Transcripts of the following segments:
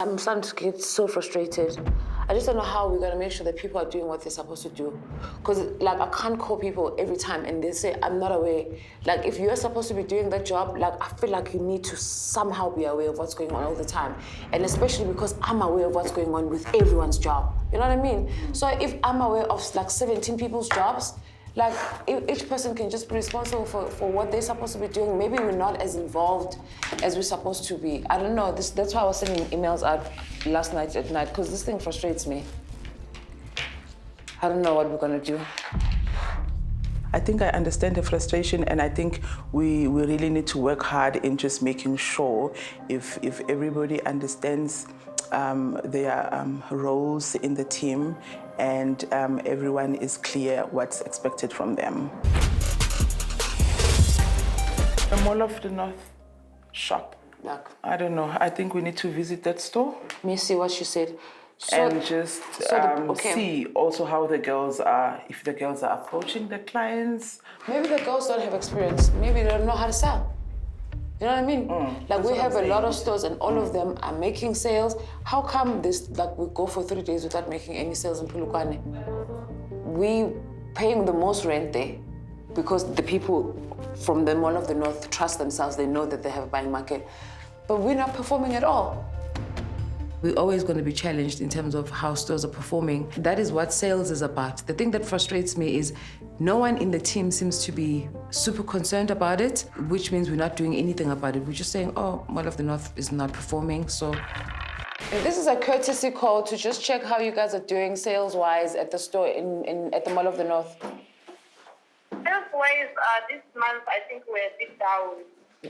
I'm starting to get so frustrated. I just don't know how we're going to make sure that people are doing what they're supposed to do. Because, like, I can't call people every time and they say, I'm not aware. Like, if you're supposed to be doing that job, like, I feel like you need to somehow be aware of what's going on all the time. And especially because I'm aware of what's going on with everyone's job. You know what I mean? So if I'm aware of, like, 17 people's jobs, like, each person can just be responsible for what they're supposed to be doing. Maybe we're not as involved as we're supposed to be. I don't know. That's why I was sending emails out last night at night, because this thing frustrates me. I don't know what we're going to do. I think I understand the frustration, and I think we really need to work hard in just making sure if everybody understands their roles in the team and everyone is clear what's expected from them. The Mall of the North shop. Like, I don't know. I think we need to visit that store. Let me see what she said. And just see also how the girls are, if the girls are approaching the clients. Maybe the girls don't have experience. Maybe they don't know how to sell. You know what I mean? Like, we have a lot of stores and all of them are making sales. How come this, like, we go for 3 days without making any sales in Polokwane? We paying the most rent there because the people from the Mall of the North trust themselves. They know that they have a buying market. But we're not performing at all. We're always going to be challenged in terms of how stores are performing. That is what sales is about. The thing that frustrates me is no one in the team seems to be super concerned about it, which means we're not doing anything about it. We're just saying, oh, Mall of the North is not performing, so. And this is a courtesy call to just check how you guys are doing sales-wise at the store at the Mall of the North. Sales-wise, this month, I think we're a bit down.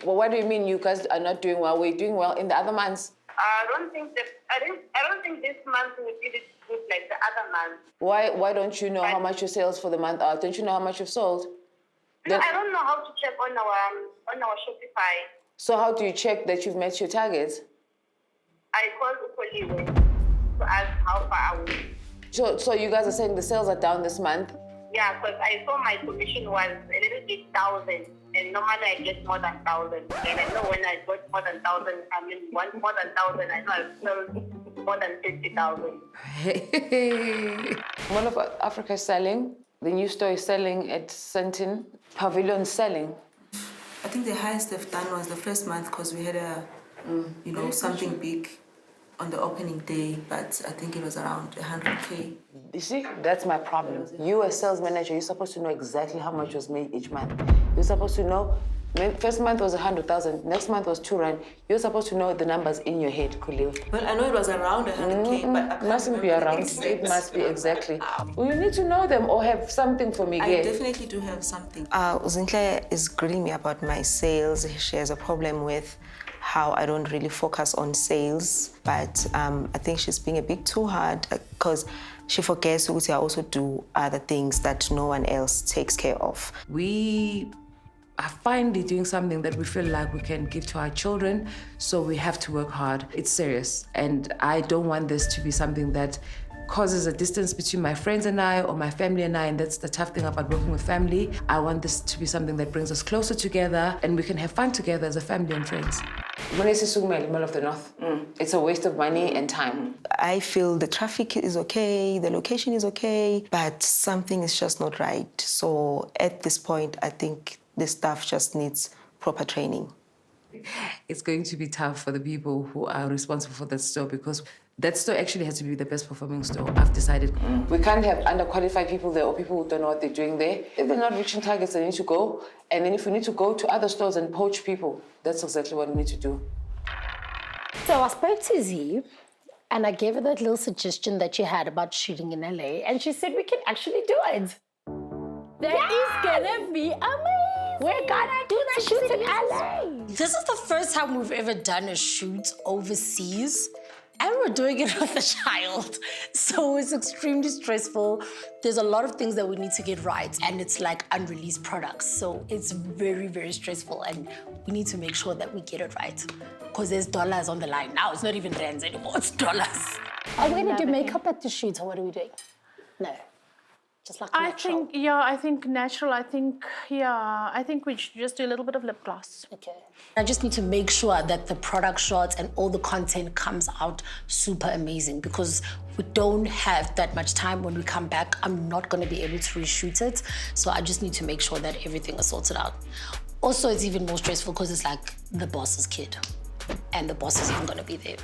Well, what do you mean you guys are not doing well? We're doing well in the other months. I don't think this month we did it good like the other month. Why don't you know how much your sales for the month are? Don't you know how much you've sold? No, I don't know how to check on our Shopify. So how do you check that you've met your targets? I called Ukoliwe to ask how far are we. So you guys are saying the sales are down this month? Yeah, because I saw my commission was a little bit 1,000, and normally I get more than 1,000. And I know when I got more than 1,000, I mean more than 1,000, I know I sold more than 50,000. Hey. Mall of Africa is selling. The new store is selling at Sentin. Pavilion is selling. I think the highest they've done was the first month because we had something big on the opening day, but I think it was around 100K. You see, that's my problem. You, as sales manager, you're supposed to know exactly how much was made each month. You're supposed to know, first month was 100,000, next month was 2 rand. You're supposed to know the numbers in your head, Kuliwe. Well, I know it was around 100K, but I can't mustn't be around. It must be exactly. Well, you need to know them or have something for me. I definitely do have something. Zinhle is grilling me about my sales. She has a problem with how I don't really focus on sales, but I think she's being a bit too hard because she forgets to also do other things that no one else takes care of. We are finally doing something that we feel like we can give to our children, so we have to work hard. It's serious, and I don't want this to be something that causes a distance between my friends and I or my family and I, and that's the tough thing about working with family. I want this to be something that brings us closer together and we can have fun together as a family and friends. Mall of the North. It's a waste of money and time. I feel the traffic is okay, the location is okay, but something is just not right. So at this point, I think the staff just needs proper training. It's going to be tough for the people who are responsible for that store because that store actually has to be the best performing store. I've decided. We can't have underqualified people there or people who don't know what they're doing there. If they're not reaching targets, they need to go. And then if we need to go to other stores and poach people, that's exactly what we need to do. So I spoke to Z and I gave her that little suggestion that you had about shooting in LA, and she said we can actually do it. That is gonna be amazing. We're gonna do that shoot in LA. This is the first time we've ever done a shoot overseas. And we're doing it with a child. So it's extremely stressful. There's a lot of things that we need to get right, and it's like unreleased products. So it's very, very stressful, and we need to make sure that we get it right. Because there's dollars on the line. Now it's not even rands anymore, it's dollars. Are we gonna do makeup at the shoot, or what are we doing? No. Just like I natural. think natural. I think we should just do a little bit of lip gloss. Okay. I just need to make sure that the product shots and all the content comes out super amazing because we don't have that much time when we come back. I'm not going to be able to reshoot it. So I just need to make sure that everything is sorted out. Also, it's even more stressful because it's like the boss's kid and the boss isn't going to be there.